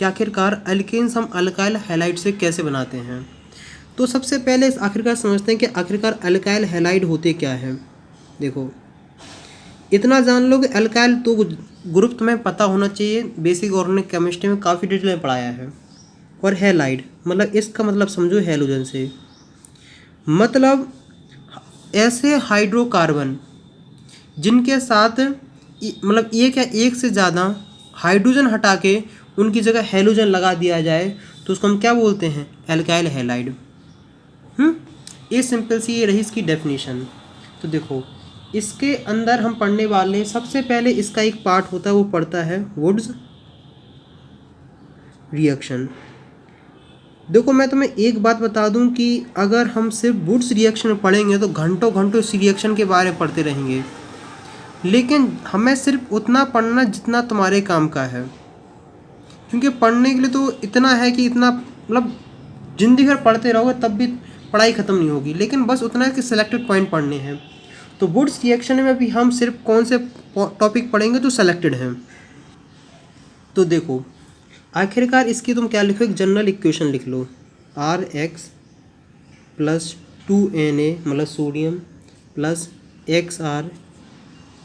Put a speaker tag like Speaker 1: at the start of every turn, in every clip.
Speaker 1: कि आखिरकार एल्केन्स हम अल्काइल हैलाइड से कैसे बनाते हैं। तो सबसे पहले इस आखिरकार समझते हैं कि आखिरकार अल्काइल हैलाइड होते क्या है। देखो, इतना जान लो कि अल्काइल तो ग्रुप तुम्हें पता होना चाहिए, बेसिक ऑर्गेनिक केमिस्ट्री में काफ़ी डिटेल में पढ़ाया है। और हैलाइड मतलब इसका मतलब समझो हैलोजन से, मतलब ऐसे हाइड्रोकार्बन जिनके साथ मतलब एक या एक से ज़्यादा हाइड्रोजन हटा के उनकी जगह हैलोजन लगा दिया जाए तो उसको हम क्या बोलते हैं, एल्काइल हैलाइड। ये सिंपल सी ये रही इसकी डेफिनेशन। तो देखो, इसके अंदर हम पढ़ने वाले सबसे पहले इसका एक पार्ट होता है, वो पढ़ता है वुड्स रिएक्शन। देखो, मैं तुम्हें एक बात बता दूं कि अगर हम सिर्फ वुड्स रिएक्शन पढ़ेंगे तो घंटों घंटों इस रिएक्शन के बारे में पढ़ते रहेंगे, लेकिन हमें सिर्फ उतना पढ़ना जितना तुम्हारे काम का है, क्योंकि पढ़ने के लिए तो इतना है कि इतना मतलब जिंदगी भर पढ़ते रहोगे तब भी पढ़ाई ख़त्म नहीं होगी, लेकिन बस उतना है कि सिलेक्टेड पॉइंट पढ़ने हैं। तो वुड्स रिएक्शन में भी हम सिर्फ कौन से टॉपिक पढ़ेंगे तो सेलेक्टेड हैं। तो देखो, आखिरकार इसकी तुम क्या लिखो, एक जनरल इक्वेशन लिख लो, Rx प्लस 2Na मतलब सोडियम प्लस XR।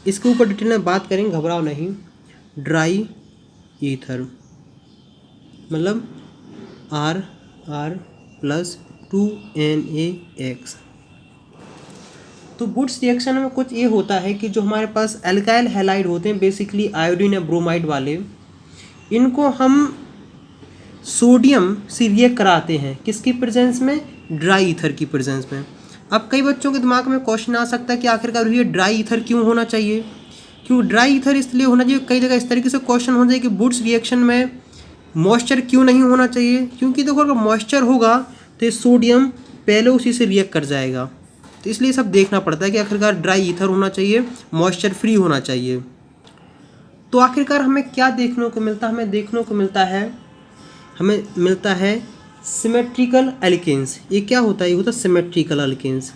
Speaker 1: इसके ऊपर डिटेल में बात करेंगे, घबराओ नहीं। ड्राई ईथर मतलब R प्लस 2NaX। तो वुड्स रिएक्शन में कुछ ये होता है कि जो हमारे पास एल्काइल हैलाइड होते हैं, बेसिकली आयोडीन या ब्रोमाइड वाले, इनको हम सोडियम से रिएक्ट कराते हैं, किसकी प्रेजेंस में, ड्राई ईथर की प्रेजेंस में। अब कई बच्चों के दिमाग में क्वेश्चन आ सकता है कि आखिरकार ये ड्राई ईथर क्यों होना चाहिए, क्यों ड्राई ईथर इसलिए होना चाहिए। कई जगह इस तरीके से क्वेश्चन हो जाए कि वुड्स रिएक्शन में मॉइस्चर क्यों नहीं होना चाहिए, क्योंकि देखो अगर मॉइस्चर होगा तो सोडियम पहले उसी से रिएक्ट कर जाएगा। तो इसलिए सब देखना पड़ता है कि आखिरकार ड्राई ईथर होना चाहिए, मॉइस्चर फ्री होना चाहिए। तो आखिरकार हमें क्या देखने को मिलता है, हमें मिलता है सिमेट्रिकल एल्केन्स। ये क्या होता है, ये होता है सिमेट्रिकल एल्केन्स।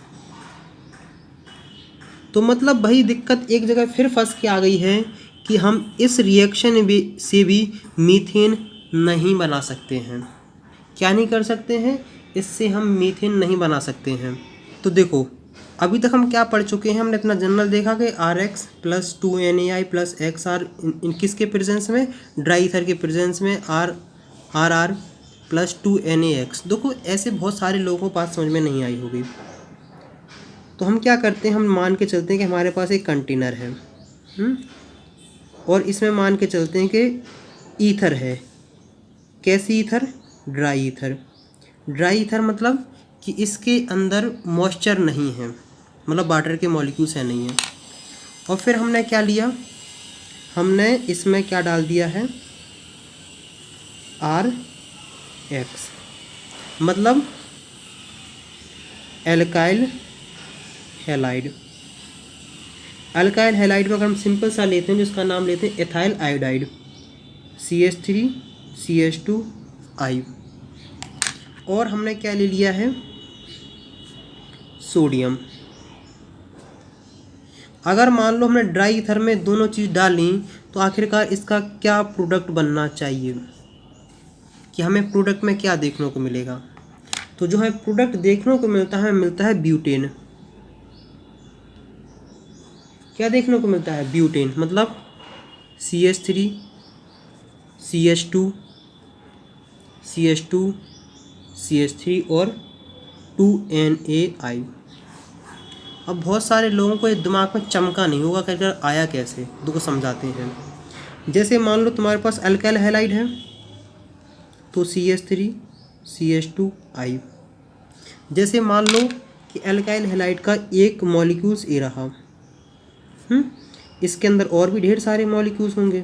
Speaker 1: तो मतलब वही दिक्कत एक जगह फिर फंस के आ गई है कि हम इस रिएक्शन से भी मीथेन नहीं बना सकते हैं। क्या नहीं कर सकते हैं, इससे हम मीथेन नहीं बना सकते हैं। तो देखो, अभी तक हम क्या पढ़ चुके हैं, हमने अपना जनरल देखा कि Rx plus 2NaI plus XR इन किसके प्रेजेंस में, ड्राई ईथर के प्रेजेंस में RR प्लस 2NaX। देखो, ऐसे बहुत सारे लोगों को बात समझ में नहीं आई होगी। तो हम क्या करते हैं, हम मान के चलते हैं कि हमारे पास एक कंटेनर है और इसमें मान के चलते हैं कि ईथर है। कैसी ether, dry ether. Dry ether मतलब कि इसके अंदर मॉइस्चर नहीं है, मतलब वाटर के मॉलिक्यूल्स है नहीं है। और फिर हमने क्या लिया, हमने इसमें क्या डाल दिया है, RX मतलब एल्काइल हैलाइड। अल्काइल हैलाइड को अगर हम सिंपल सा लेते हैं जिसका नाम लेते हैं एथाइल आयोडाइड, CH3CH2I। और हमने क्या ले लिया है, सोडियम। अगर मान लो हमने ड्राई ईथर में दोनों चीज़ डाली तो आखिरकार इसका क्या प्रोडक्ट बनना चाहिए, कि हमें प्रोडक्ट में क्या देखने को मिलेगा। तो जो हमें प्रोडक्ट देखने को मिलता है ब्यूटेन। क्या देखने को मिलता है, ब्यूटेन मतलब CH3 CH2 CH2 CH3 और 2NaI। अब बहुत सारे लोगों को ये दिमाग में चमका नहीं होगा कि आया कैसे, तो समझाते हैं। जैसे मान लो तुम्हारे पास अल्काइल हैलाइड है तो CH3 CH2I। जैसे मान लो कि अल्काइल हैलाइड का एक मॉलिक्यूल्स ए रहा, इसके अंदर और भी ढेर सारे मॉलिक्यूल्स होंगे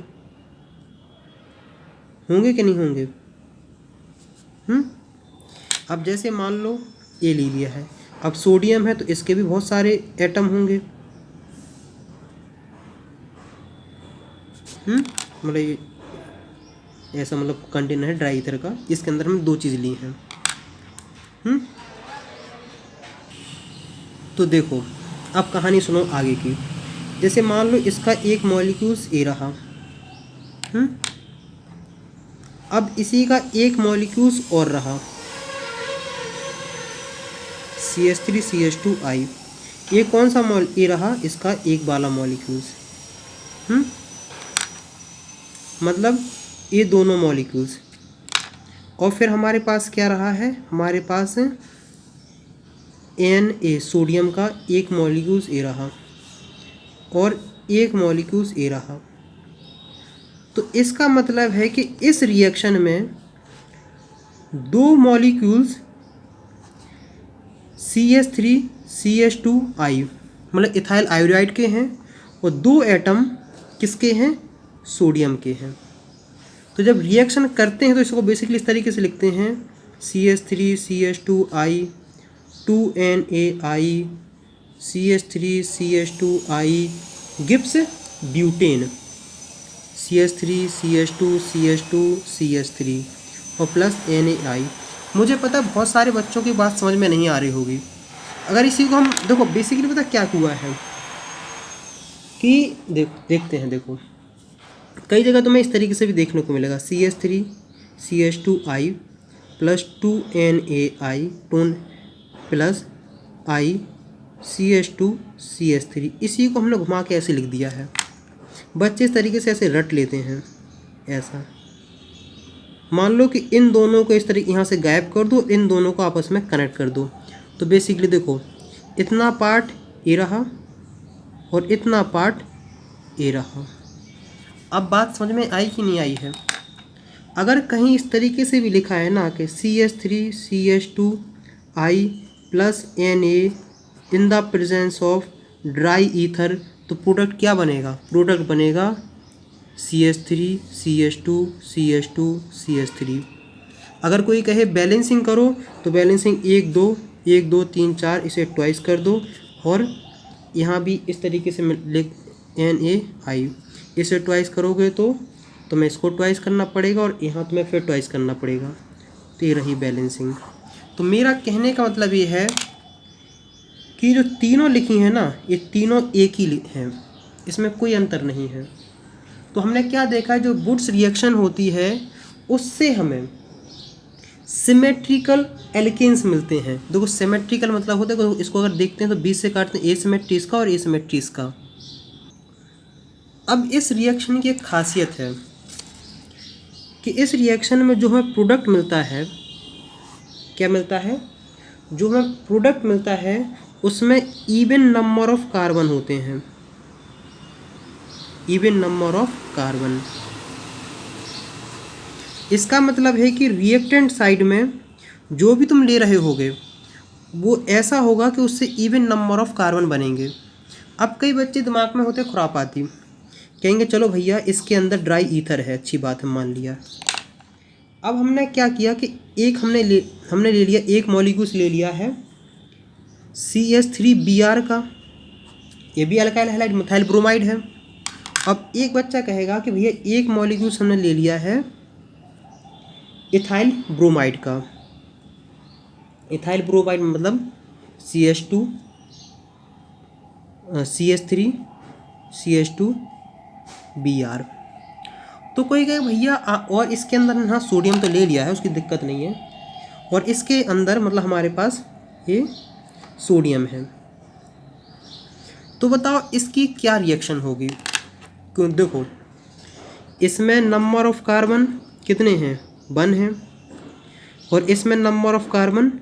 Speaker 1: कि नहीं होंगे। अब जैसे मान लो ए ले लिया है, अब सोडियम है तो इसके भी बहुत सारे एटम होंगे, मतलब ये ऐसा मतलब कंटेनर है ड्राई ईथर का, इसके अंदर हम दो चीज़ ली हैं। तो देखो, अब कहानी सुनो आगे की। जैसे मान लो इसका एक मॉलिक्यूल्स ए रहा, अब इसी का एक मॉलिक्यूल्स और रहा CH3CH2I। ये कौन सा ये रहा इसका एक वाला मॉलिक्यूल्स, मतलब ये दोनों मॉलिक्यूल्स। और फिर हमारे पास क्या रहा है, हमारे पास Na सोडियम का एक मॉलिक्यूल्स ए रहा और एक मॉलिक्यूल्स ए रहा। तो इसका मतलब है कि इस रिएक्शन में दो मॉलिक्यूल्स CH3CH2I मतलब इथाइल आयोडाइड के हैं और दो एटम किसके हैं, सोडियम के हैं। तो जब रिएक्शन करते हैं तो इसको बेसिकली इस तरीके से लिखते हैं CH3CH2I 2NaI CH3CH2I gives butane CH3CH2CH2CH3 और प्लस NaI। मुझे पता है बहुत सारे बच्चों की बात समझ में नहीं आ रही होगी। अगर इसी को हम देखो बेसिकली पता क्या हुआ है कि देखते हैं, देखो कई जगह तुम्हें इस तरीके से भी देखने को मिलेगा CH3CH2I plus 2NaI 2 plus I CH2CH3। इसी को हमने घुमा के ऐसे लिख दिया है। बच्चे इस तरीके से ऐसे रट लेते हैं। ऐसा मान लो कि इन दोनों को इस तरीके यहाँ से गायब कर दो, इन दोनों को आपस में कनेक्ट कर दो। तो बेसिकली देखो इतना पार्ट ए रहा और इतना पार्ट ए रहा। अब बात समझ में आई कि नहीं आई है। अगर कहीं इस तरीके से भी लिखा है ना कि CH3CH2I plus Na in the presence of dry ether, तो प्रोडक्ट क्या बनेगा, प्रोडक्ट बनेगा CH3CH2CH2CH3। अगर कोई कहे बैलेंसिंग करो तो बैलेंसिंग 1 2 1 2 3 4 इसे ट्वाइस कर दो और यहाँ भी इस तरीके से लिख NaI। इसे ट्वाइस करोगे तो तुम्हें इसको ट्वाइस करना पड़ेगा और यहाँ तुम्हें फिर ट्वाइस करना पड़ेगा। तो ये रही बैलेंसिंग। तो मेरा कहने का मतलब ये है कि जो तीनों लिखी हैं ना, ये तीनों एक ही हैं, इसमें कोई अंतर नहीं है। तो हमने क्या देखा है, जो वुड्स रिएक्शन होती है उससे हमें सिमेट्रिकल एल्केन्स मिलते हैं। देखो सिमेट्रिकल मतलब होता है, इसको अगर देखते हैं तो बीच से काटते हैं, एसिमेट्री इसका और एसिमेट्री इसका। अब इस रिएक्शन की एक खासियत है कि इस रिएक्शन में जो हमें प्रोडक्ट मिलता है, क्या मिलता है, जो हमें प्रोडक्ट मिलता है उसमें इवन नंबर ऑफ कार्बन होते हैं, इवन नंबर ऑफ कार्बन। इसका मतलब है कि रिएक्टेंट साइड में जो भी तुम ले रहे होगे वो ऐसा होगा कि उससे इवन नंबर ऑफ कार्बन बनेंगे। अब कई बच्चे दिमाग में होते खुरापाती, कहेंगे चलो भैया इसके अंदर ड्राई ईथर है, अच्छी बात है, मान लिया। अब हमने क्या किया कि एक हमने ले लिया, एक मॉलिक्यूल्स ले लिया है CH3Br का, ये भी अल्काइल हैलाइड मिथाइल ब्रोमाइड है। अब एक बच्चा कहेगा कि भैया एक मॉलिक्यूल्स हमने ले लिया है इथाइल ब्रोमाइड का। इथाइल ब्रोमाइड मतलब CH2 CH3 CH2Br। तो कोई कहे भैया और इसके अंदर ना सोडियम तो ले लिया है, उसकी दिक्कत नहीं है, और इसके अंदर मतलब हमारे पास ये सोडियम है, तो बताओ इसकी क्या रिएक्शन होगी। क्यों, देखो इसमें नंबर ऑफ कार्बन कितने हैं, 1 है, और इसमें नंबर ऑफ कार्बन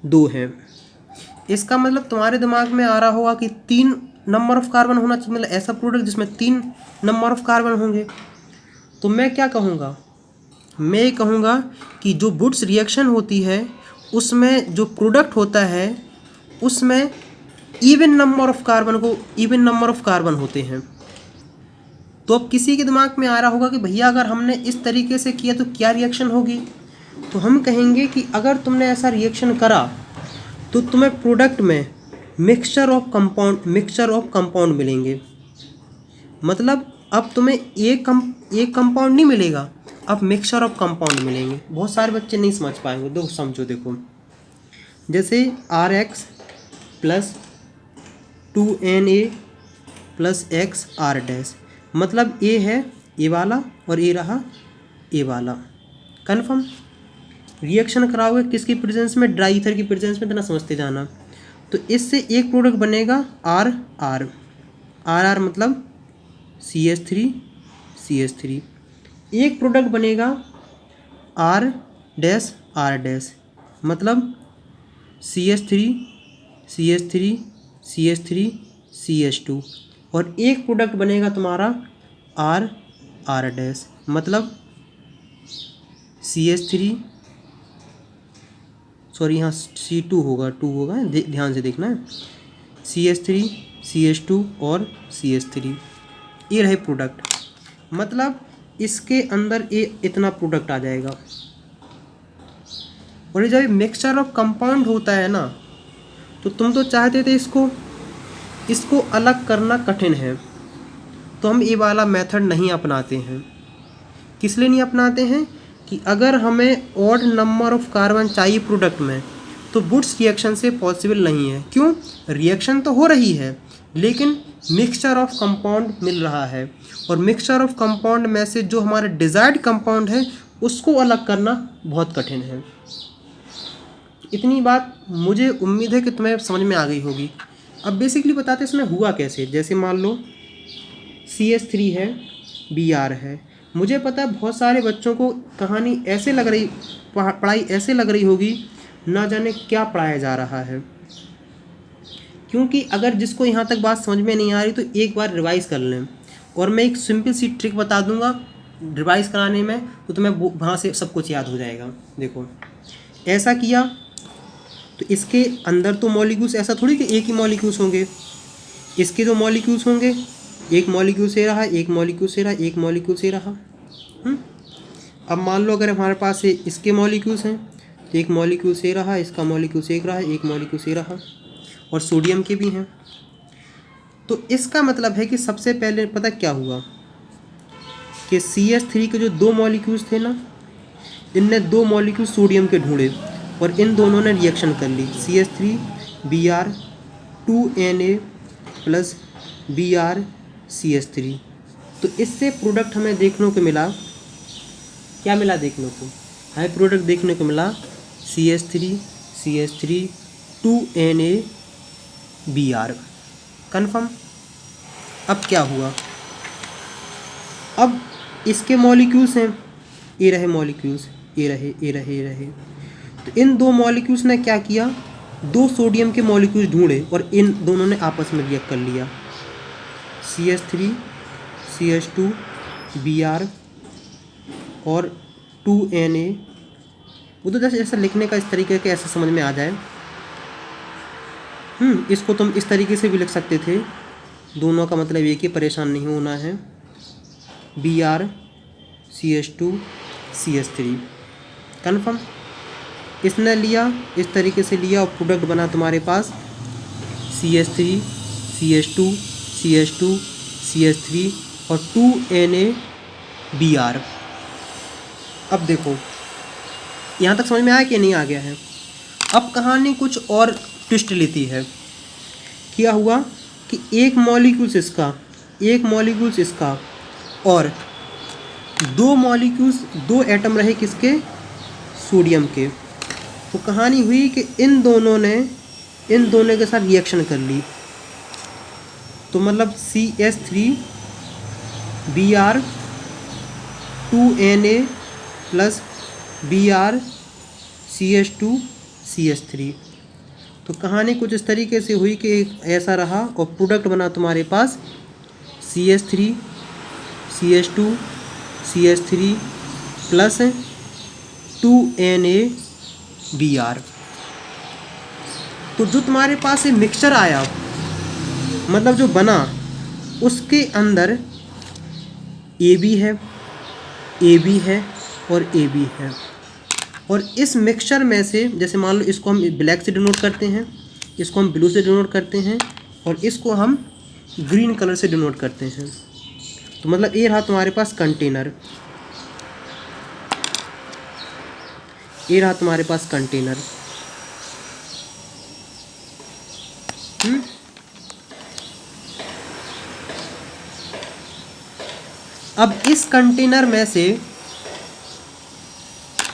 Speaker 1: 2 है। इसका मतलब तुम्हारे दिमाग में आ रहा होगा कि 3 नंबर ऑफ कार्बन होना चाहिए, मतलब ऐसा प्रोडक्ट जिसमें 3 नंबर ऑफ कार्बन होंगे। तो मैं क्या कहूँगा, मैं कहूँगा कि जो वुड्स रिएक्शन होती है उसमें जो प्रोडक्ट होता है उसमें इवन नंबर ऑफ कार्बन होते हैं। तो अब किसी के दिमाग में आ रहा होगा कि भैया अगर हमने इस तरीके से किया तो क्या रिएक्शन होगी। तो हम कहेंगे कि अगर तुमने ऐसा रिएक्शन करा तो तुम्हें प्रोडक्ट में मिक्सचर ऑफ कंपाउंड मिलेंगे। मतलब अब तुम्हें एक कंपाउंड नहीं मिलेगा, अब मिक्सचर ऑफ कंपाउंड मिलेंगे। बहुत सारे बच्चे नहीं समझ पाएंगे, देखो समझो, देखो जैसे RX plus 2Na plus XR dash, मतलब ए है ए वाला और ए रहा ए वाला, कन्फर्म। रिएक्शन कराओगे किसकी प्रेजेंस में, ड्राई ईथर की प्रेजेंस में, इतना समझते जाना। तो इससे एक प्रोडक्ट बनेगा आर आर, आर आर मतलब CH3 एक प्रोडक्ट बनेगा आर डैश मतलब CH3 और एक प्रोडक्ट बनेगा तुम्हारा आर डैश मतलब सॉरी यहाँ C2 होगा, 2 होगा, ध्यान से देखना है। CH3 और CH3 ये रहे प्रोडक्ट, मतलब इसके अंदर ये इतना प्रोडक्ट आ जाएगा। और ये जब मिक्सचर ऑफ कंपाउंड होता है ना, तो तुम तो चाहते थे इसको अलग करना कठिन है, तो हम ये वाला मेथड नहीं अपनाते हैं। किस लिए नहीं अपनाते हैं कि अगर हमें ऑड नंबर ऑफ कार्बन चाहिए प्रोडक्ट में, तो वुड्स रिएक्शन से पॉसिबल नहीं है। क्यों? रिएक्शन तो हो रही है लेकिन मिक्सचर ऑफ कंपाउंड मिल रहा है, और मिक्सचर ऑफ कंपाउंड में से जो हमारा डिजायर्ड कंपाउंड है उसको अलग करना बहुत कठिन है। इतनी बात मुझे उम्मीद है कि तुम्हें समझ में आ गई होगी। अब बेसिकली बताते इसमें हुआ कैसे। जैसे मान लो CH3 है, Br है। मुझे पता है बहुत सारे बच्चों को कहानी ऐसे लग रही, पढ़ाई ऐसे लग रही होगी ना जाने क्या पढ़ाया जा रहा है। क्योंकि अगर जिसको यहाँ तक बात समझ में नहीं आ रही तो एक बार रिवाइज़ कर लें, और मैं एक सिंपल सी ट्रिक बता दूंगा रिवाइज़ कराने में, तो तुम्हें वहाँ से सब कुछ याद हो जाएगा। देखो ऐसा किया तो इसके अंदर तो मॉलिक्यूल्स ऐसा थोड़ी कि एक ही मॉलिक्यूल्स होंगे, इसके जो मॉलिक्यूल्स होंगे एक मॉलिक्यूल से रहा, एक मॉलिक्यूल से रहा, एक मॉलिक्यूल से रहा। अब मान लो अगर हमारे पास इसके मॉलिक्यूल्स हैं तो एक मॉलिक्यूल से रहा, इसका मॉलिक्यूल से एक रहा, एक मॉलिक्यूल से रहा, और सोडियम के भी हैं। तो इसका मतलब है कि सबसे पहले पता क्या हुआ कि CH3 के जो 2 मॉलिक्यूल्स थे ना, इनने 2 मॉलिक्यूल सोडियम के ढूंढे और इन दोनों ने रिएक्शन कर ली। CH3 Br 2Na plus Br CH3। तो इससे प्रोडक्ट हमें देखने को मिला, क्या मिला देखने को, हमें प्रोडक्ट देखने को मिला CH3 2Na Br। कन्फर्म। अब क्या हुआ, अब इसके मॉलिक्यूल्स हैं, ये रहे मॉलिक्यूल्स, ये रहे। तो इन 2 मॉलिक्यूल्स ने क्या किया, 2 सोडियम के मॉलिक्यूल्स ढूंढे और इन दोनों ने आपस में रिएक्ट कर लिया। CH3 CH2 Br और 2Na। वो तो जैसे ऐसा लिखने का इस तरीके के ऐसे समझ में आ जाए। इसको तुम इस तरीके से भी लिख सकते थे, दोनों का मतलब एक ही, परेशान नहीं होना है। Br CH2 CH3 confirm. इसने लिया, इस तरीके से लिया और प्रोडक्ट बना तुम्हारे पास CH3 CH2 CH3 और 2Na Br। अब देखो यहाँ तक समझ में आया कि नहीं आ गया है। अब कहानी कुछ और ट्विस्ट लेती है। क्या हुआ कि एक मॉलिक्यूल्स इसका, एक मॉलिक्यूल्स इसका, और 2 मॉलिक्यूल्स, 2 एटम रहे किसके, सोडियम के। तो कहानी हुई कि इन दोनों के साथ रिएक्शन कर ली। तो मतलब CH3 Br 2Na plus Br CH2 CH3। तो कहानी कुछ इस तरीके से हुई कि ऐसा रहा और प्रोडक्ट बना तुम्हारे पास CH3 CH2 CH3 plus 2Na Br। तो जो तुम्हारे पास ये मिक्सचर आया, मतलब जो बना, उसके अंदर AB है, AB है और AB है। और इस मिक्सचर में से, जैसे मान लो इसको हम ब्लैक से डिनोट करते हैं, इसको हम ब्लू से डिनोट करते हैं, और इसको हम ग्रीन कलर से डिनोट करते हैं। तो मतलब ये रहा तुम्हारे पास कंटेनर, ये रहा तुम्हारे पास कंटेनर। अब इस कंटेनर में से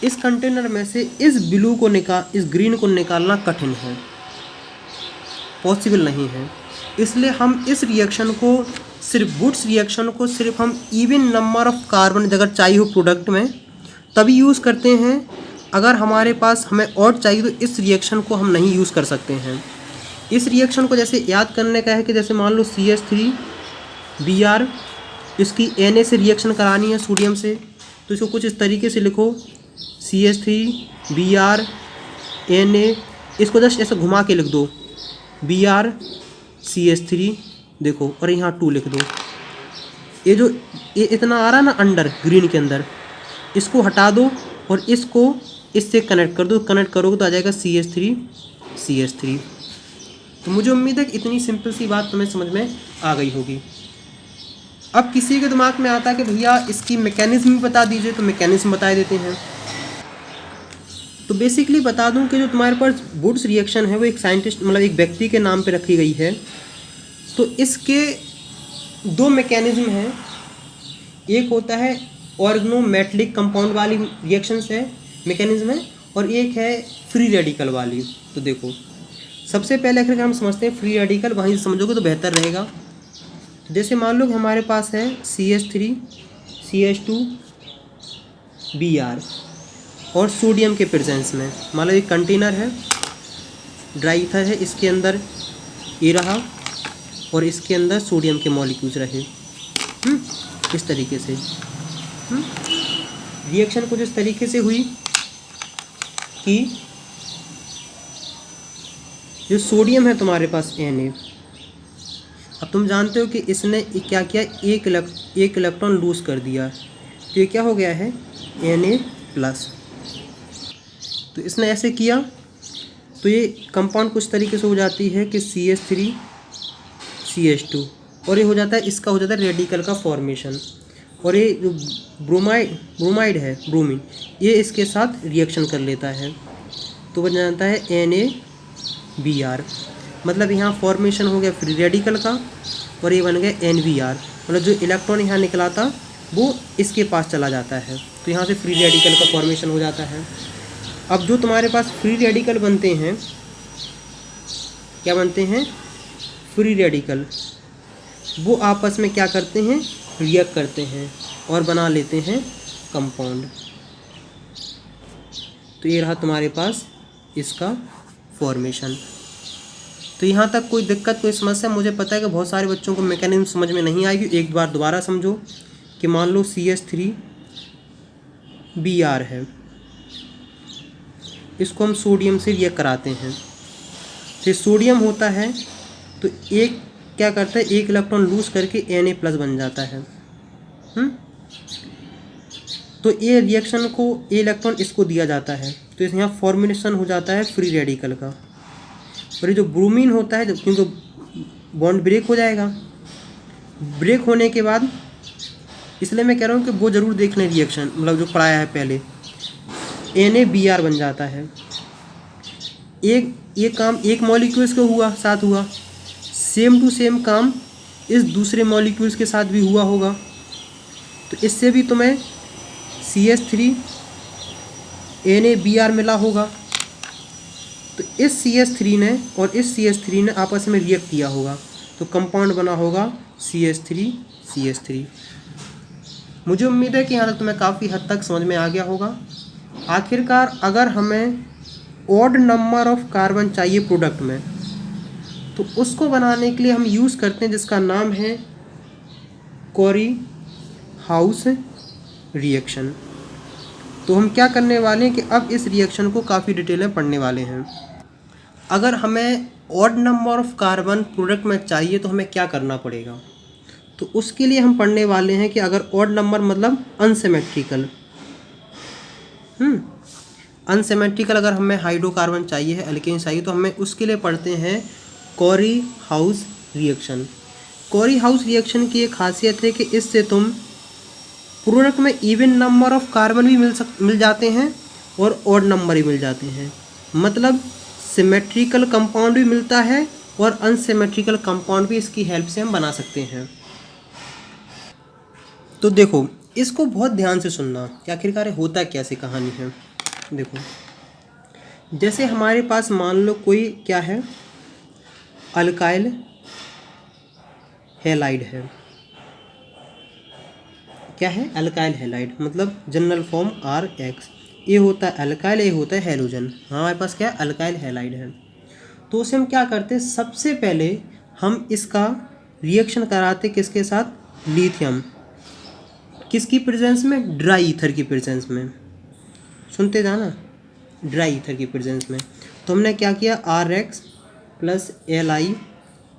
Speaker 1: इस कंटेनर में से इस ग्रीन को निकालना कठिन है, पॉसिबल नहीं है। इसलिए हम इस रिएक्शन को सिर्फ वुड्स रिएक्शन को सिर्फ हम इवन नंबर ऑफ कार्बन अगर चाहिए हो प्रोडक्ट में तभी यूज़ करते हैं। अगर हमारे पास हमें ऑड चाहिए तो इस रिएक्शन को हम नहीं यूज़ कर सकते हैं। इस रिएक्शन को जैसे याद करने का है कि जैसे मान लो CH3Br, इसकी Na से रिएक्शन करानी है सोडियम से, तो इसको कुछ इस तरीके से लिखो CH3Br Na, इसको जस्ट ऐसे घुमा के लिख दो Br CH3 देखो, और यहाँ 2 लिख दो। ये इतना आ रहा ना अंडर ग्रीन के अंदर, इसको हटा दो और इसको इससे कनेक्ट कर दो। कनेक्ट करोगे तो आ जाएगा CH3। तो मुझे उम्मीद है कि इतनी सिंपल सी बात तुम्हें समझ में आ गई होगी। अब किसी के दिमाग में आता है कि भैया इसकी मैकेनिज्म भी बता दीजिए, तो मैकेनिज्म बता देते हैं। तो बेसिकली बता दूं कि जो तुम्हारे पास वुड्स रिएक्शन है वो एक साइंटिस्ट मतलब एक व्यक्ति के नाम पे रखी गई है। तो इसके 2 मैकेनिज्म हैं, एक होता है ऑर्गेनोमेटेलिक कंपाउंड वाली रिएक्शंस है मैकेनिज्म है, और एक है फ्री रेडिकल वाली। तो देखो सबसे पहले अगर हम समझते हैं फ्री रेडिकल, वहीं से समझोगे तो बेहतर रहेगा। तो जैसे मान लो कि हमारे पास है CH3 CH2Br और सोडियम के प्रेजेंस में, मान लो एक कंटेनर है, ड्राई ईथर है, इसके अंदर ये रहा और इसके अंदर सोडियम के मॉलिक्यूल्स रहे। इस तरीके से रिएक्शन कुछ इस तरीके से हुई कि जो सोडियम है तुम्हारे पास Na, अब तुम जानते हो कि इसने क्या किया, एक इलेक्ट्रॉन लूज कर दिया, तो ये क्या हो गया है Na+। तो इसने ऐसे किया तो ये कंपाउंड कुछ तरीके से हो जाती है कि CH3 CH2, और ये हो जाता है, इसका हो जाता है रेडिकल का फॉर्मेशन। और ये जो ब्रोमाइड है, ब्रोमीन, ये इसके साथ रिएक्शन कर लेता है, तो बन जाता है NaBr। मतलब यहाँ फॉर्मेशन हो गया फ्री रेडिकल का और ये बन गया NBr। मतलब जो इलेक्ट्रॉन यहाँ निकला था वो इसके पास चला जाता है, तो यहाँ से फ्री रेडिकल का फॉर्मेशन हो जाता है। अब जो तुम्हारे पास फ्री रेडिकल बनते हैं, क्या बनते हैं, फ्री रेडिकल, वो आपस में क्या करते हैं, रिएक्ट करते हैं और बना लेते हैं कंपाउंड। तो ये रहा तुम्हारे पास इसका फॉर्मेशन। तो यहाँ तक कोई दिक्कत, कोई समस्या, मुझे पता है कि बहुत सारे बच्चों को मैकेनिज्म समझ में नहीं आएगी। एक बार दोबारा समझो कि मान लो CH3Br है, इसको हम सोडियम से रिएक्ट कराते हैं, फिर सोडियम होता है तो एक क्या करता है, एक इलेक्ट्रॉन लूज करके Na+ बन जाता है। तो ये रिएक्शन को ये इलेक्ट्रॉन इसको दिया जाता है, तो इस यहाँ फॉर्मेशन हो जाता है फ्री रेडिकल का। और ये जो ब्रोमीन होता है, जब क्योंकि बॉन्ड ब्रेक हो जाएगा, ब्रेक होने के बाद, इसलिए मैं कह रहा हूँ कि वो ज़रूर देख लें रिएक्शन, मतलब जो पढ़ाया है पहले, NaBr बन जाता है। एक काम एक मॉलिक्यूल्स को साथ हुआ, सेम टू सेम काम इस दूसरे मॉलिक्यूल्स के साथ भी हुआ होगा, तो इससे भी तुम्हें CH3 NaBr मिला होगा। तो इस CH3 ने और इस CH3 ने आपस में रिएक्ट किया होगा, तो कंपाउंड बना होगा CH3। मुझे उम्मीद है कि यहाँ तक तुम्हें काफ़ी हद तक समझ में आ गया होगा। आखिरकार अगर हमें ऑड नंबर ऑफ कार्बन चाहिए प्रोडक्ट में, तो उसको बनाने के लिए हम यूज़ करते हैं जिसका नाम है कोरी हाउस रिएक्शन। तो हम क्या करने वाले हैं कि अब इस रिएक्शन को काफ़ी डिटेल में पढ़ने वाले हैं। अगर हमें odd number of carbon product में चाहिए तो हमें क्या करना पड़ेगा, तो उसके लिए हम पढ़ने वाले हैं कि अगर ऑड नंबर मतलब अनसिमेट्रिकल, अनसिमेट्रिकल अगर हमें हाइड्रोकार्बन चाहिए है, एल्केन चाहिए, तो हमें उसके लिए पढ़ते हैं कोरी हाउस रिएक्शन। कोरी हाउस रिएक्शन की एक खासियत है कि इससे तुम प्रोडक्ट में इवन नंबर ऑफ कार्बन भी मिल जाते हैं और ऑड नंबर भी मिल जाते हैं। मतलब सिमेट्रिकल कंपाउंड भी मिलता है और अनसिमेट्रिकल कंपाउंड भी इसकी हेल्प से हम बना सकते हैं। तो देखो इसको बहुत ध्यान से सुनना कि आखिरकार होता कैसे कहानी है। देखो, जैसे हमारे पास मान लो कोई क्या है, अल्काइल हैलाइड है। क्या है? अल्काइल हैलाइड, मतलब जनरल फॉर्म RX। ये होता है अल्काइल, ये होता है हैलोजन। हमारे पास क्या है? अल्काइल हैलाइड है। तो उसे हम क्या करते हैं, सबसे पहले हम इसका रिएक्शन कराते किसके साथ? लिथियम। किसकी प्रेजेंस में? ड्राई ईथर की प्रेजेंस में। सुनते जाना, ड्राई ईथर की प्रेजेंस में। तो हमने क्या किया, RX प्लस Li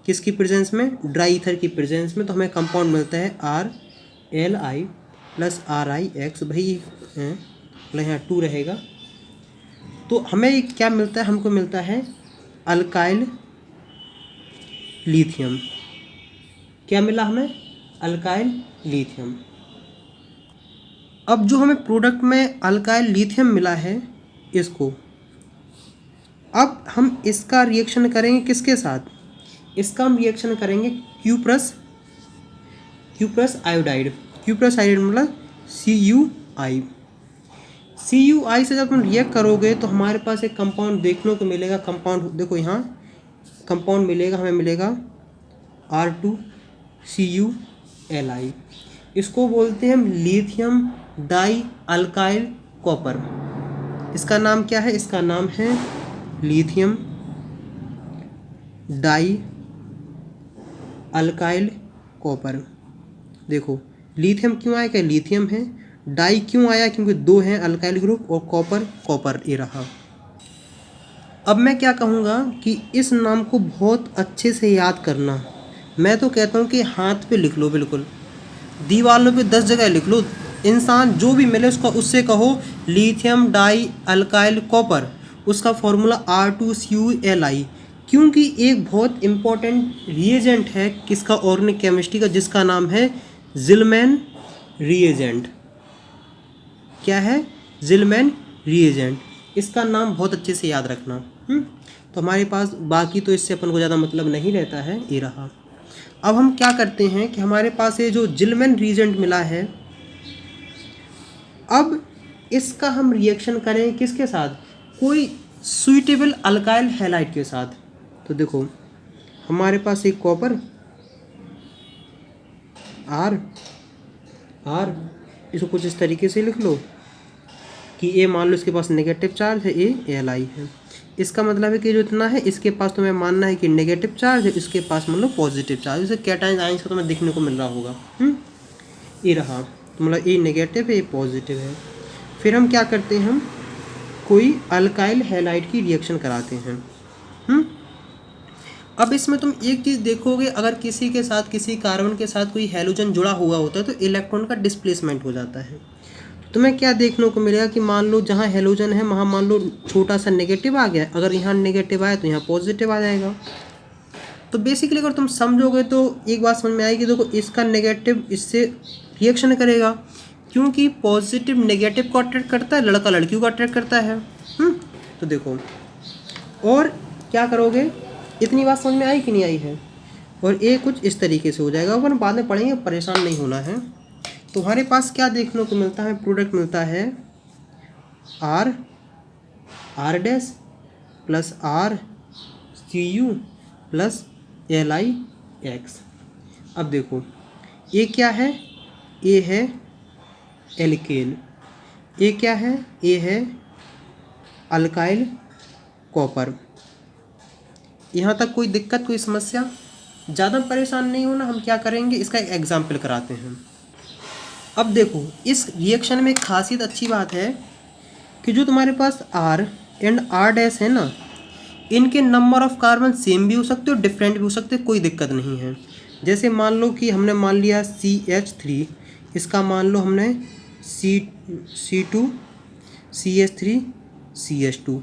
Speaker 1: किसकी प्रेजेंस में? ड्राई ईथर की प्रेजेंस में। तो हमें कंपाउंड मिलता है RLi प्लस RiX। भाई मतलब यहाँ 2 रहेगा। तो हमें क्या मिलता है? हमको मिलता है अल्काइल लिथियम। क्या मिला हमें? Alkyl lithium. अब जो हमें प्रोडक्ट में अल्काइल लिथियम मिला है, इसको अब हम इसका रिएक्शन करेंगे किसके साथ? इसका हम रिएक्शन करेंगे क्यूप्रस आयोडाइड। क्यूप्रस आयोडाइड मतलब CuI। CuI से जब तुम रिएक्ट करोगे तो हमारे पास एक कंपाउंड देखने को मिलेगा। कंपाउंड देखो, यहाँ कंपाउंड मिलेगा, हमें मिलेगा R2CuLi। इसको बोलते हैं हम लिथियम डाई अल्काइल कॉपर। इसका नाम क्या है? इसका नाम है लिथियम डाई अल्काइल कॉपर। देखो, लिथियम क्यों आया? क्या लिथियम है। डाई क्यों आया? क्योंकि 2 हैं अल्काइल ग्रुप। और कॉपर ये रहा। अब मैं क्या कहूँगा कि इस नाम को बहुत अच्छे से याद करना। मैं तो कहता हूँ कि हाथ पे लिख लो, बिल्कुल दीवारों पे 10 जगह लिख लो। इंसान जो भी मिले उससे कहो लिथियम डाई अल्काइल कॉपर, उसका फॉर्मूला R2CuLi। क्योंकि एक बहुत इम्पोर्टेंट रिएजेंट है किसका? ऑर्गेनिक केमिस्ट्री का, जिसका नाम है ज़िलमैन रिएजेंट। क्या है? ज़िलमैन रिएजेंट। इसका नाम बहुत अच्छे से याद रखना। तो हमारे पास बाकी तो इससे अपन को ज़्यादा मतलब नहीं रहता है। ये रहा। अब हम क्या करते हैं कि हमारे पास ये जो ज़िलमैन रिएजेंट मिला है, अब इसका हम रिएक्शन करें किसके साथ? कोई सुइटेबल अल्काइल हैलाइड के साथ। तो देखो, हमारे पास एक कॉपर R, इसको कुछ इस तरीके से लिख लो कि ये मान लो इसके पास नेगेटिव चार्ज है, ये Li है। इसका मतलब है कि जो इतना है इसके पास तुम्हें मानना है कि नेगेटिव चार्ज है, इसके पास मान लो पॉजिटिव चार्ज। जैसे कैटायन आयंस का तुम्हें देखने को मिल रहा होगा। ये रहा, तो मतलब ये नेगेटिव है, ये पॉजिटिव है। फिर हम क्या करते हैं, हम कोई अल्काइल हैलाइड की रिएक्शन कराते हैं। अब इसमें तुम एक चीज़ देखोगे, अगर किसी के साथ, किसी कार्बन के साथ कोई हैलोजन जुड़ा हुआ होता है तो इलेक्ट्रॉन का डिस्प्लेसमेंट हो जाता है। तुम्हें क्या देखने को मिलेगा कि मान लो जहाँ हैलोजन है वहाँ मान लो छोटा सा नेगेटिव आ गया, अगर यहाँ नेगेटिव आया तो यहाँ पॉजिटिव आ जाएगा। तो बेसिकली अगर तुम समझोगे तो एक बात समझ में आएगी। देखो, इसका नेगेटिव इससे रिएक्शन करेगा, क्योंकि पॉजिटिव नेगेटिव को अट्रैक्ट करता है, लड़का लड़कियों को अट्रैक्ट करता है। तो देखो, और क्या करोगे, इतनी बात समझ में आई कि नहीं आई है? और ये कुछ इस तरीके से हो जाएगा, अपन बाद में पढ़ेंगे, परेशान नहीं होना है। तो हमारे पास क्या देखने को मिलता है? प्रोडक्ट मिलता है R dash plus RCu plus LiX। अब देखो, ये क्या है? ये है एल्केन। ये क्या है? ये है अल्काइल कॉपर। यहाँ तक कोई दिक्कत, कोई समस्या? ज़्यादा परेशान नहीं होना। हम क्या करेंगे, इसका एक एग्जाम्पल कराते हैं। अब देखो, इस रिएक्शन में एक खासियत अच्छी बात है कि जो तुम्हारे पास R एंड R डैश है ना, इनके नंबर ऑफ कार्बन सेम भी हो सकते हो, डिफरेंट भी हो सकते, कोई दिक्कत नहीं है। जैसे मान लो कि हमने मान लिया CH3, इसका मान लो हमने C2 CH3 CH2।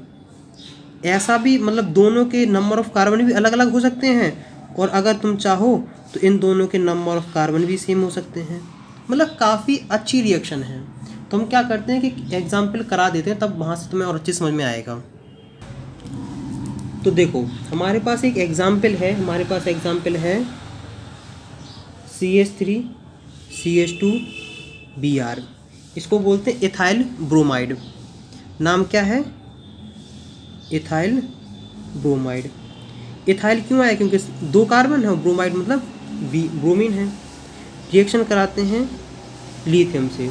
Speaker 1: ऐसा भी मतलब दोनों के नंबर ऑफ कार्बन भी अलग अलग हो सकते हैं, और अगर तुम चाहो तो इन दोनों के नंबर ऑफ कार्बन भी सेम हो सकते हैं। मतलब काफ़ी अच्छी रिएक्शन है। तो हम क्या करते हैं कि एग्जाम्पल करा देते हैं, तब वहाँ से तुम्हें और अच्छी समझ में आएगा। तो देखो, हमारे पास एक एग्जाम्पल है, हमारे पास एग्जाम्पल है CH3 CH2 Br। इसको बोलते हैं इथाइल ब्रोमाइड। नाम क्या है? Ethyl bromide. इथाइल क्यों आया? क्योंकि 2 कार्बन है, ब्रोमाइड मतलब ब्रोमीन है। रिएक्शन कराते हैं लिथियम से,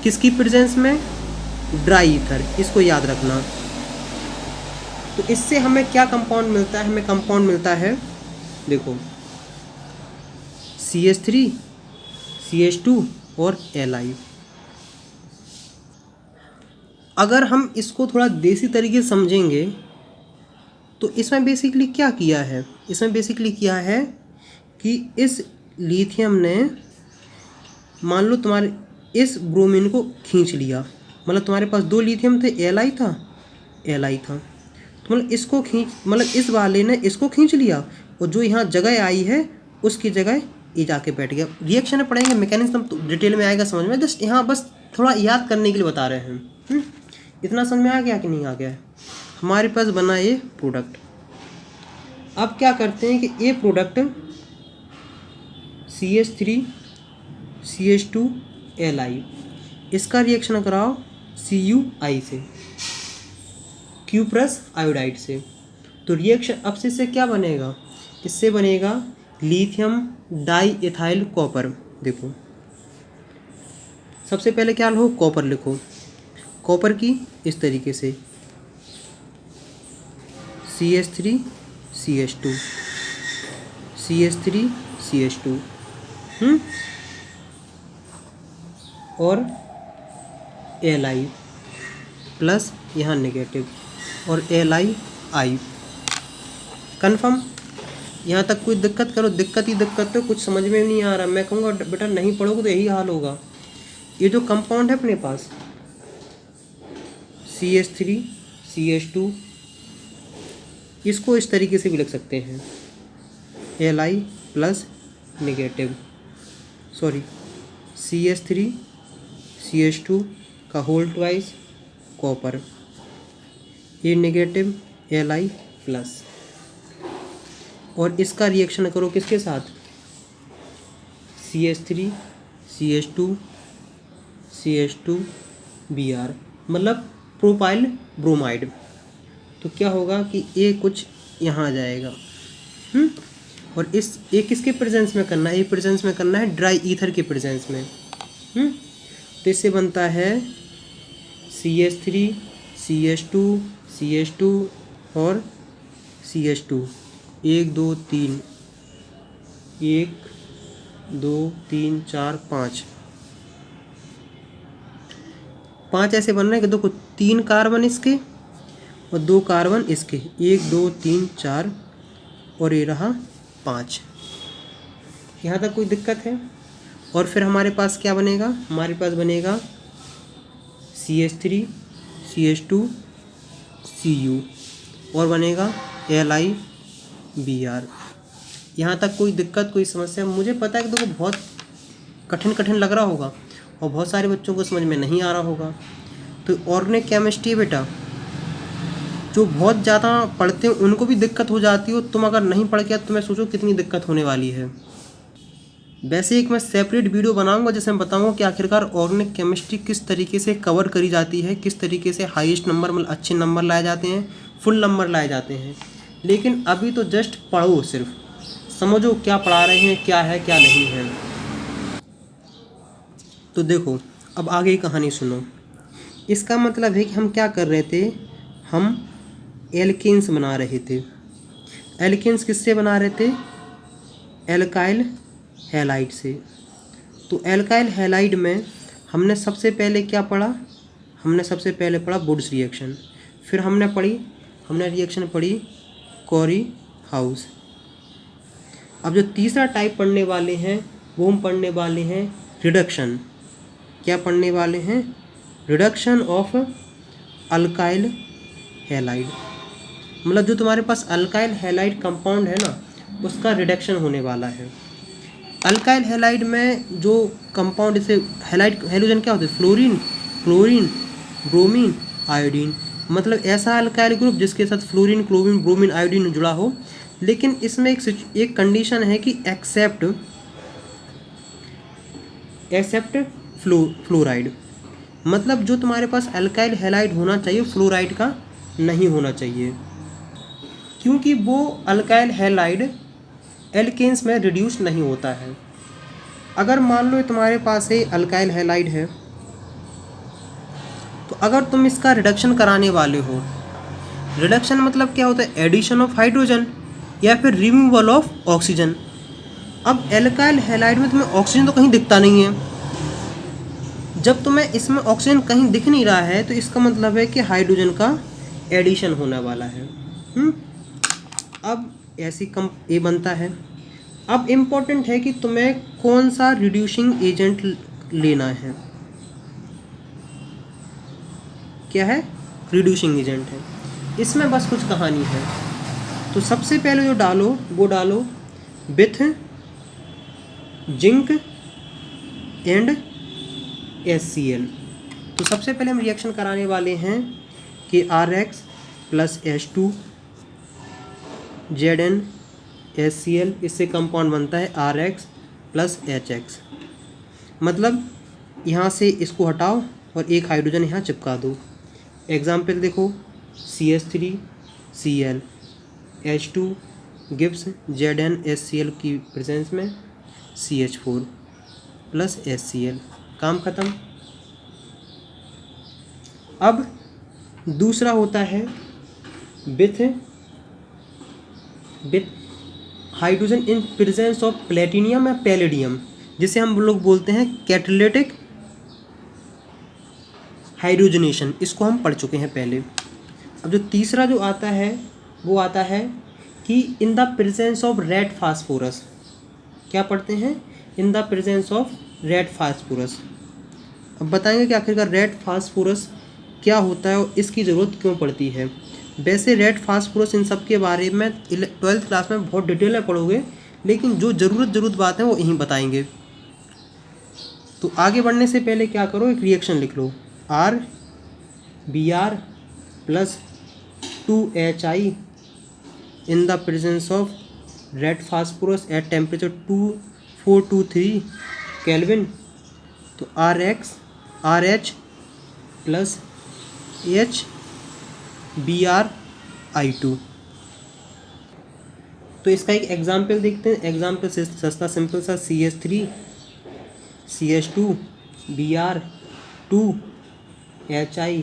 Speaker 1: किसकी प्रेजेंस में? Dry ether. इसको याद रखना। तो इससे हमें क्या कंपाउंड मिलता है? हमें कंपाउंड मिलता है, देखो, CH3 CH2 और Li। अगर हम इसको थोड़ा देसी तरीके से समझेंगे तो इसमें बेसिकली क्या किया है? इसमें बेसिकली किया है कि इस लिथियम ने, मान लो तुम्हारे इस ब्रोमीन को खींच लिया, मतलब तुम्हारे पास 2 लिथियम थे, Li था, Li था, तो मतलब इसको खींच, मतलब इस वाले ने इसको खींच लिया और जो यहाँ जगह आई है उसकी जगह ये जाके बैठ गया। रिएक्शन में पढ़ेंगे, मैकेनिज्म तो डिटेल में आएगा समझ में, जस्ट यहाँ बस थोड़ा याद करने के लिए बता रहे हैं। इतना समझ में आ गया कि नहीं आ गया? हमारे पास बना ये प्रोडक्ट। अब क्या करते हैं कि ये प्रोडक्ट CH3 CH2 Li, इसका रिएक्शन कराओ CuI से, क्यूप्रस आयोडाइड से। तो रिएक्शन अब से इससे क्या बनेगा? इससे बनेगा लिथियम डाई इथाइल कॉपर। देखो सबसे पहले क्या लो? कॉपर लिखो। कॉपर की इस तरीके से CH3 CH2 CH3 CH2 और Li प्लस यहाँ नेगेटिव और LiI। कन्फर्म? यहाँ तक कोई दिक्कत करो? दिक्कत ही दिक्कत, तो कुछ समझ में नहीं आ रहा। मैं कहूँगा बेटा नहीं पढ़ोगे तो यही हाल होगा। ये जो कंपाउंड है अपने पास CH3 CH2, इसको इस तरीके से भी लिख सकते हैं, Li plus negative, sorry CH3 CH2 का होल ट्वाइस कॉपर, ये नेगेटिव Li प्लस, और इसका रिएक्शन करो किसके साथ? CH3 CH2 CH2 Br, मतलब प्रोपाइल ब्रोमाइड। तो क्या होगा कि ये कुछ यहाँ आ जाएगा। और इस एक किसके प्रेजेंस में करना है? ये प्रेजेंस में करना है ड्राई ईथर के प्रेजेंस में। तो इससे बनता है CH3 CH2 CH2 और CH2, 1 2 3 1 2 3 4 5 ऐसे बन रहे हैं कि देखो 3 कार्बन इसके और 2 कार्बन इसके, 1 2 3 4 और ये रहा 5। यहाँ तक कोई दिक्कत है? और फिर हमारे पास क्या बनेगा? हमारे पास बनेगा CH3 CH2 Cu और बनेगा Li Br। यहाँ तक कोई दिक्कत, कोई समस्या? मुझे पता है कि देखो बहुत कठिन लग रहा होगा और बहुत सारे बच्चों को समझ में नहीं आ रहा होगा। तो ऑर्गेनिक केमिस्ट्री बेटा जो बहुत ज़्यादा पढ़ते हैं उनको भी दिक्कत हो जाती हो, तुम अगर नहीं पढ़ के तो मैं सोचो कितनी दिक्कत होने वाली है। वैसे एक मैं सेपरेट वीडियो बनाऊंगा जिसमें बताऊंगा कि आखिरकार ऑर्गेनिक केमिस्ट्री किस तरीके से कवर करी जाती है, किस तरीके से हाईएस्ट नंबर मतलब अच्छे नंबर लाए जाते हैं, फुल नंबर लाए जाते हैं। लेकिन अभी तो जस्ट पढ़ो, सिर्फ समझो क्या पढ़ा रहे हैं, क्या है क्या नहीं है। तो देखो अब आगे की कहानी सुनो। इसका मतलब है कि हम क्या कर रहे थे? हम एल्केन्स बना रहे थे। एल्केन्स किससे बना रहे थे? एल्काइल हैलाइड से। तो एल्काइल हैलाइड में हमने सबसे पहले क्या पढ़ा? हमने सबसे पहले पढ़ा वुड्स रिएक्शन। फिर हमने रिएक्शन पढ़ी कॉरी हाउस। अब जो तीसरा टाइप पढ़ने वाले हैं वो हम पढ़ने वाले हैं रिडक्शन। क्या पढ़ने वाले हैं? Reduction of alkyl halide. मतलब जो तुम्हारे पास अल्काइल हैलाइड कंपाउंड है ना, उसका रिडक्शन होने वाला है। अल्काइल हैलाइड में जो कंपाउंड इसे हैलोजन क्या होते हैं? Fluorine, chlorine, bromine, iodine. मतलब ऐसा अल्काइल ग्रुप जिसके साथ फ्लोरीन, क्लोरीन, ब्रोमीन, आयोडीन जुड़ा हो। लेकिन इसमें एक कंडीशन है कि एक्सेप्ट फ्लोराइड। मतलब जो तुम्हारे पास अल्काइल हैलाइड होना चाहिए फ्लोराइड का नहीं होना चाहिए, क्योंकि वो अल्काइल हैलाइड एल्केन्स में रिड्यूस नहीं होता है। अगर मान लो तुम्हारे पास ये अल्काइल हैलाइड है, तो अगर तुम इसका रिडक्शन कराने वाले हो, रिडक्शन मतलब क्या होता है, एडिशन ऑफ हाइड्रोजन या फिर रिमूवल ऑफ ऑक्सीजन। अब एल्काइल हैलाइड में तुम्हें ऑक्सीजन तो कहीं दिखता नहीं है, जब तुम्हें इसमें ऑक्सीजन कहीं दिख नहीं रहा है तो इसका मतलब है कि हाइड्रोजन का एडिशन होने वाला है। अब ऐसी ये बनता है। अब इम्पोर्टेंट है कि तुम्हें कौन सा रिड्यूसिंग एजेंट लेना है। क्या है, रिड्यूसिंग एजेंट है। इसमें बस कुछ कहानी है। तो सबसे पहले जो डालो वो डालो विथ जिंक एंड HCl। तो सबसे पहले हम रिएक्शन कराने वाले हैं कि RX प्लस H2 ZnHCl, इससे कंपाउंड बनता है RX प्लस HX। मतलब यहाँ से इसको हटाओ और एक हाइड्रोजन यहाँ चिपका दो। एग्जाम्पल देखो, CH3Cl H2 गिव्स ZnHCl की प्रेजेंस में CH4 प्लस HCl, काम ख़त्म। अब दूसरा होता है with hydrogen in presence of platinum या पैलेडियम, जिसे हम लोग बोलते हैं कैटालिटिक हाइड्रोजनेशन। इसको हम पढ़ चुके हैं पहले। अब जो तीसरा जो आता है वो आता है कि in the presence of red phosphorus. क्या पढ़ते हैं, in the presence of red phosphorus. अब बताएंगे कि आखिरकार रेड फास्फोरस क्या होता है और इसकी ज़रूरत क्यों पड़ती है। वैसे रेड फास्फोरस इन सब के बारे में 12th क्लास में बहुत डिटेल में पढ़ोगे, लेकिन जो ज़रूरत बात है वो यहीं बताएंगे। तो आगे बढ़ने से पहले क्या करो, एक रिएक्शन लिख लो, RBr plus 2HI in the presence of red phosphorus at temperature 2423 kelvin. तो RH प्लस HBrI2। तो इसका एक एग्जाम्पल देखते हैं। एग्जाम्पल सस्ता सिंपल सा, CH3 CH2 Br2 HI,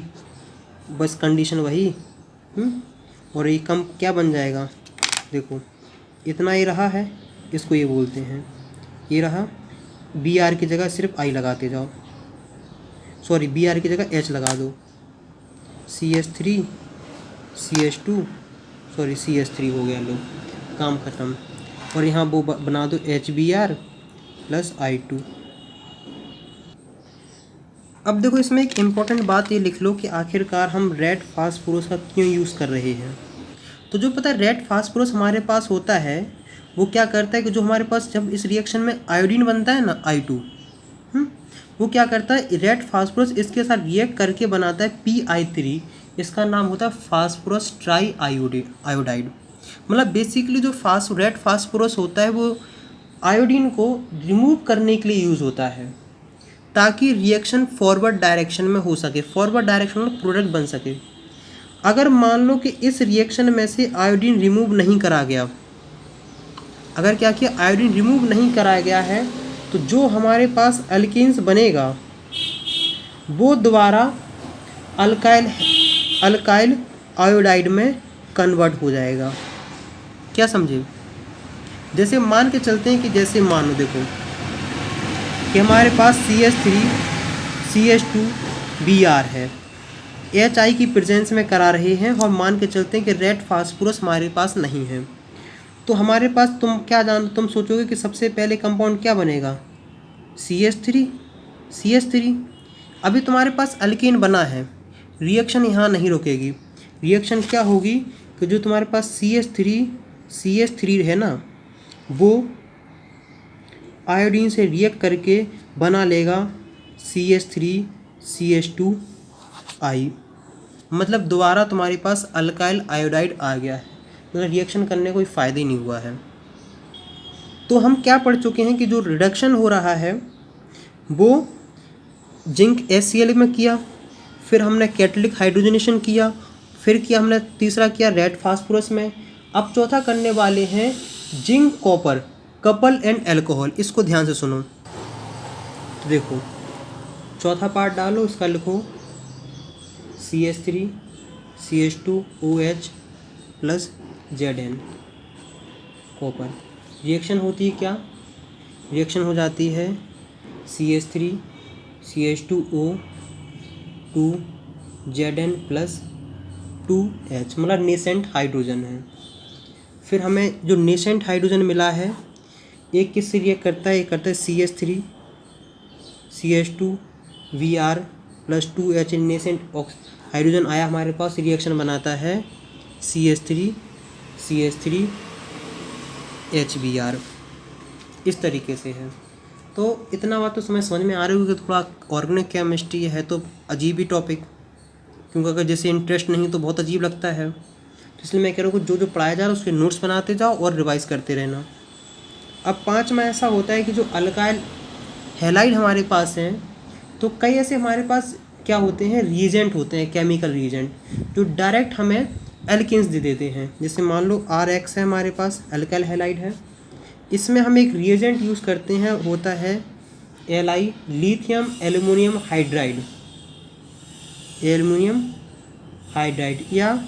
Speaker 1: बस कंडीशन वही। और ये कम क्या बन जाएगा, देखो इतना ही रहा है, इसको ये बोलते हैं, ये रहा। Br की जगह सिर्फ I लगाते जाओ, सॉरी Br की जगह H लगा दो। CH3 CH2 सॉरी CH3 हो गया, लो काम ख़त्म। और यहाँ वो बना दो HBr प्लस I2। अब देखो इसमें एक इम्पॉर्टेंट बात ये लिख लो कि आखिरकार हम रेड फास्फोरस का क्यों यूज़ कर रहे हैं। तो जो पता है रेड फास्फोरस हमारे पास होता है वो क्या करता है कि जो हमारे पास जब इस रिएक्शन में आयोडीन बनता है ना I2, वो क्या करता है, रेड फास्फोरस इसके साथ रिएक्ट करके बनाता है PI3। इसका नाम होता है फास्फोरस ट्राई आयोडाइड। मतलब बेसिकली जो रेड फास्फोरस होता है वो आयोडीन को रिमूव करने के लिए यूज़ होता है, ताकि रिएक्शन फॉरवर्ड डायरेक्शन में हो सके, फॉरवर्ड डायरेक्शन में प्रोडक्ट बन सके। अगर मान लो कि इस रिएक्शन में से आयोडीन रिमूव नहीं करा गया, अगर क्या किया, आयोडीन रिमूव नहीं कराया गया है, तो जो हमारे पास अल्कीन्स बनेगा वो दोबारा अल्काइल आयोडाइड में कन्वर्ट हो जाएगा। क्या समझे, जैसे मान के चलते हैं कि जैसे मान लो देखो कि हमारे पास CH3 CH2 Br है, HI की प्रेजेंस में करा रहे हैं, और मान के चलते हैं कि रेड फास्फोरस हमारे पास नहीं है। तो हमारे पास तुम सोचोगे कि सबसे पहले कंपाउंड क्या बनेगा, CH3। अभी तुम्हारे पास अल्कीन बना है, रिएक्शन यहाँ नहीं रुकेगी। रिएक्शन क्या होगी कि जो तुम्हारे पास CH3 है ना, वो आयोडीन से रिएक्ट करके बना लेगा CH3CH2I। मतलब दोबारा तुम्हारे पास अल्काइल आयोडाइड आ गया है, मतलब रिएक्शन करने कोई फ़ायदा ही नहीं हुआ है। तो हम क्या पढ़ चुके हैं कि जो रिडक्शन हो रहा है वो जिंक HCl में किया, फिर हमने कैटलिक हाइड्रोजनेशन किया, फिर किया हमने तीसरा किया रेड फास्फोरस में। अब चौथा करने वाले हैं zinc copper couple and alcohol. इसको ध्यान से सुनो। तो देखो चौथा पार्ट डालो, इसका लिखो CH3 CH2OH plus Zn copper. Reaction होती है क्या? रिएक्शन हो जाती है CH3 CH2O 2 Zn plus 2H, मतलब नेसेंट हाइड्रोजन है। फिर हमें जो नेसेंट हाइड्रोजन मिला है, एक किससे रिएक्ट करता है? एक करता है CH3 CH2 Vr plus 2H। Nascent hydrogen आया हमारे पास, रिएक्शन बनाता है CH3 CH3 HBr। इस तरीके से है। तो इतना बात तो समझ में आ रही होगी कि थोड़ा ऑर्गेनिक केमिस्ट्री है तो अजीब ही टॉपिक, क्योंकि अगर जैसे इंटरेस्ट नहीं तो बहुत अजीब लगता है। तो इसलिए मैं कह रहा हूँ कि जो पढ़ाया जा रहा है उसके नोट्स बनाते जाओ और रिवाइज करते रहना। अब 5 में ऐसा होता है कि जो अल्काइल हैलाइड हमारे पास हैं, तो कई ऐसे हमारे पास क्या होते हैं, रिएजेंट होते हैं, केमिकल रिएजेंट, जो डायरेक्ट हमें एल्केन्स दे देते हैं। जैसे मान लो RX है हमारे पास, अल्काइल हैलाइड है, इसमें हम एक रिएजेंट यूज़ करते हैं, होता है Li lithium aluminium hydride, aluminium hydride, या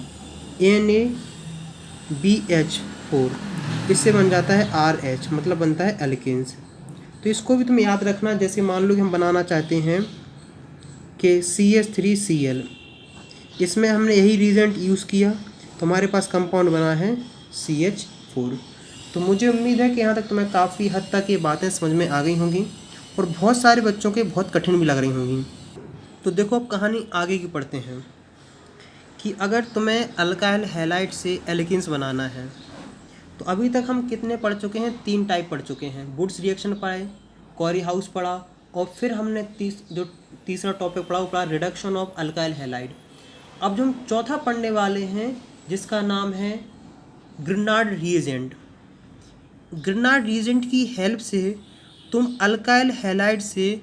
Speaker 1: NaBH4, इससे बन जाता है RH, मतलब बनता है एल्केन्स। तो इसको भी तुम याद रखना। जैसे मान लो कि हम बनाना चाहते हैं कि CH3Cl, इसमें हमने यही रिएजेंट यूज़ किया तो हमारे पास कंपाउंड बना है CH4। तो मुझे उम्मीद है कि यहाँ तक तुम्हें काफ़ी हद तक ये बातें समझ में आ गई होंगी और बहुत सारे बच्चों के बहुत कठिन भी लग रही होंगी। तो देखो अब कहानी आगे की पढ़ते हैं कि अगर तुम्हें अल्काइल हैलाइड से एल्केन्स बनाना है, तो अभी तक हम कितने पढ़ चुके हैं? 3 टाइप पढ़ चुके हैं। वुड्स रिएक्शन पढ़े, कॉरी हाउस पढ़ा, और फिर हमने तीसरा टॉपिक पढ़ा वो पढ़ा रिडक्शन ऑफ अल्काइल हैलाइड। अब जो हम चौथा पढ़ने वाले हैं, जिसका नाम है ग्रिनार्ड रिएजेंट। ग्रिनार्ड रिएजेंट की हेल्प से तुम अल्काइल हैलाइड से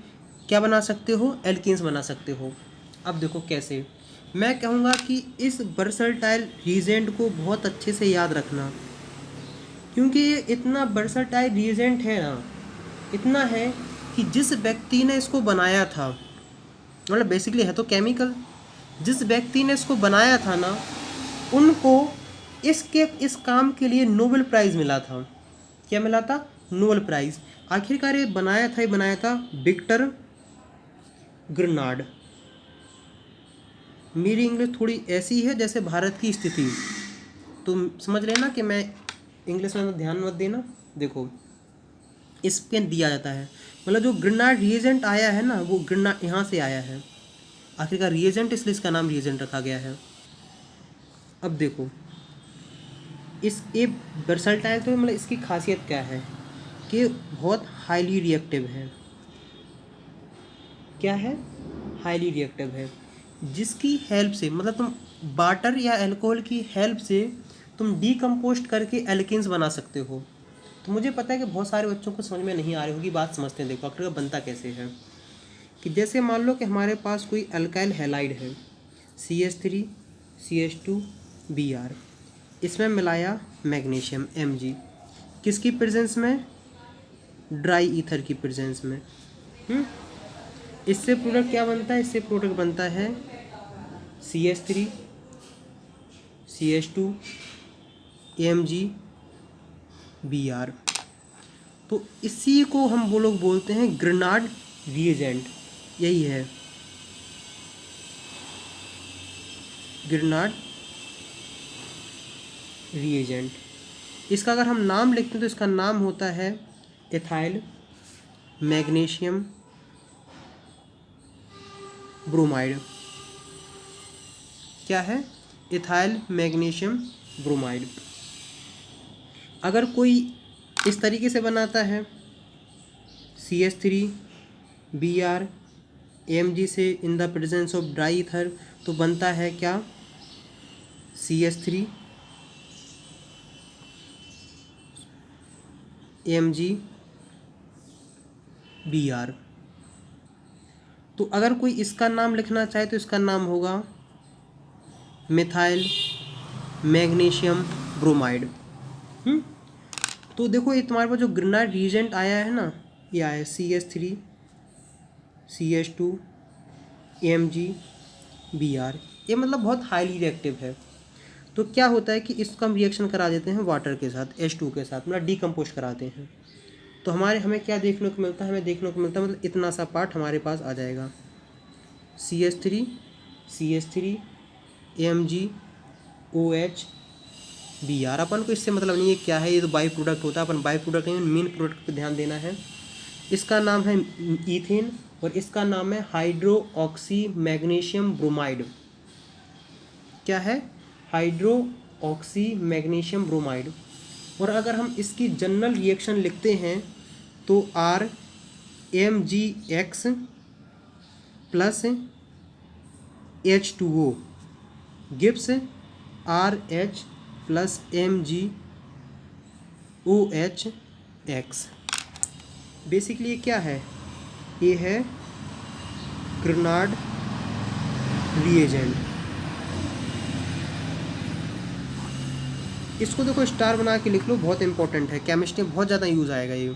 Speaker 1: क्या बना सकते हो? एल्केन्स बना सकते हो। अब देखो कैसे। मैं कहूँगा कि इस वर्सटाइल रिएजेंट को बहुत अच्छे से याद रखना, क्योंकि ये इतना वर्सटाइल रिएजेंट है ना, इतना है कि जिस व्यक्ति ने इसको बनाया था, मतलब बेसिकली है तो केमिकल, जिस व्यक्ति ने इसको बनाया था ना, उनको इस काम के लिए नोबेल प्राइज़ मिला था। क्या मिला था? Nobel prize. आखिरकार ये बनाया था विक्टर ग्रिनार्ड। मेरी इंग्लिश थोड़ी ऐसी है जैसे भारत की स्थिति, तो समझ लेना कि मैं इंग्लिश में ध्यान मत देना। देखो इस पे दिया जाता है, मतलब जो ग्रिनार्ड रिएजेंट आया है ना, वो ग्रिनार्ड यहाँ से आया है। आखिरकार रिएजेंट इसलिए इसका नाम रिएजेंट रखा गया है। अब देखो इस ये वर्सटाइल, तो मतलब इसकी खासियत क्या है कि बहुत हाईली रिएक्टिव है। क्या है? हाईली रिएक्टिव है, जिसकी हेल्प से, मतलब तुम वाटर या अल्कोहल की हेल्प से तुम डीकम्पोस्ट करके एल्केन्स बना सकते हो। तो मुझे पता है कि बहुत सारे बच्चों को समझ में नहीं आ रही होगी, बात समझते हैं। देखो आखिर बनता कैसे है कि जैसे मान लो कि हमारे पास कोई अल्काइल हैलाइड है CH3 CH2 Br, इसमें मिलाया मैग्नीशियम Mg, किसकी प्रेजेंस में? ड्राई ईथर की प्रेजेंस में। इससे प्रोडक्ट क्या बनता है? इससे प्रोडक्ट बनता है CH3 CH2 Mg Br। तो इसी को हम वो लोग बोलते हैं ग्रिनार्ड रिएजेंट। यही है ग्रिनार्ड रिएजेंट। इसका अगर हम नाम लिखते हैं तो इसका नाम होता है एथाइल मैग्नीशियम ब्रोमाइड। क्या है? Ethyl magnesium bromide. अगर कोई इस तरीके से बनाता है CH3 Br Mg से in the presence of dry ether, तो बनता है क्या? CH3 Mg Br। तो अगर कोई इसका नाम लिखना चाहे तो इसका नाम होगा मिथाइल मैग्नीशियम ब्रोमाइड। तो देखो ये तुम्हारे पास जो ग्रेनाइट रिएजेंट आया है ना, ये आया CH3 CH2 AmGBr, ये मतलब बहुत हाईली रिएक्टिव है। तो क्या होता है कि इसका हम रिएक्शन करा देते हैं वाटर के साथ, H2 के साथ, मतलब डीकम्पोज कराते हैं। तो हमें क्या देखने को मिलता है, हमें देखने को मिलता है मतलब इतना सा पार्ट हमारे पास आ जाएगा, CH3 AmGOH अपन को इससे मतलब नहीं है क्या है, ये तो बाई प्रोडक्ट होता है, अपन बाई प्रोडक्ट नहीं, मेन प्रोडक्ट पे ध्यान देना है। इसका नाम है ईथेन और इसका नाम है हाइड्रोक्सी मैग्नीशियम ब्रोमाइड। क्या है? Hydroxy magnesium bromide. और अगर हम इसकी जनरल रिएक्शन लिखते हैं तो RMgX plus H2O gives RH plus MgOH। Basically ये क्या है? ये है ग्रेनाड रिएजेंट। इसको देखो स्टार बना के लिख लो, बहुत इंपॉर्टेंट है, केमिस्ट्री में बहुत ज़्यादा यूज़ आएगा ये।